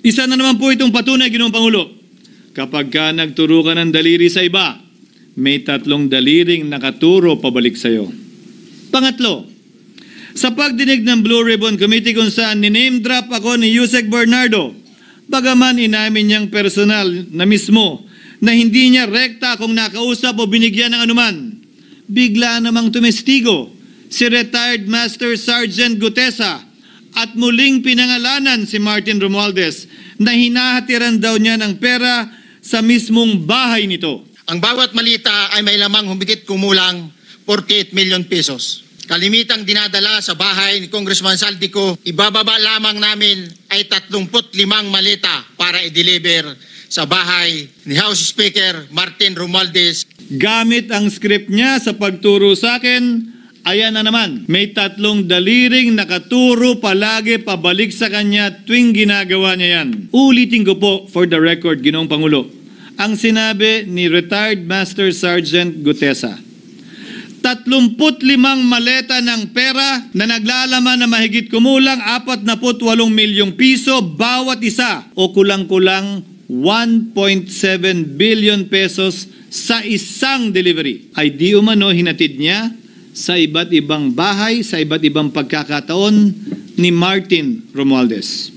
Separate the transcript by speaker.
Speaker 1: Isa na naman po itong patunay, Ginoong Pangulo. Kapag ka nagturo ka ng daliri sa iba, may 3 daliring nakaturo pabalik sa iyo. Pangatlo, sa pagdinig ng Blue Ribbon Committee kung saan niname drop ako ni Yusek Bernardo, bagaman inamin niyang personal na mismo na hindi niya rekta kung nakausap o binigyan ng anuman, bigla namang tumestigo si retired Master Sergeant Gutesa at muling pinangalanan si Martin Romualdez na hinahatiran daw niya ng pera sa mismong bahay nito.
Speaker 2: Ang bawat malita ay may lamang humigit kumulang 48 million pesos. Kalimitang dinadala sa bahay ni Congressman Saldico, ibababa lamang namin ay 35 malita para i-deliver sa bahay ni House Speaker Martin Romualdez.
Speaker 1: Gamit ang script niya sa pagturo sa akin, ayan na naman, may 3 daliring nakaturo palagi pabalik sa kanya tuwing ginagawa niya yan. Ulitin ko po for the record, Ginoong Pangulo, ang sinabi ni retired Master Sergeant Gutesa. 35 maleta ng pera na naglalaman na mahigit kumulang 48 milyong piso bawat isa o kulang-kulang 1.7 billion pesos sa isang delivery ay di umano hinatid niya sa iba't ibang bahay, sa iba't ibang pagkakataon ni Martin Romualdez.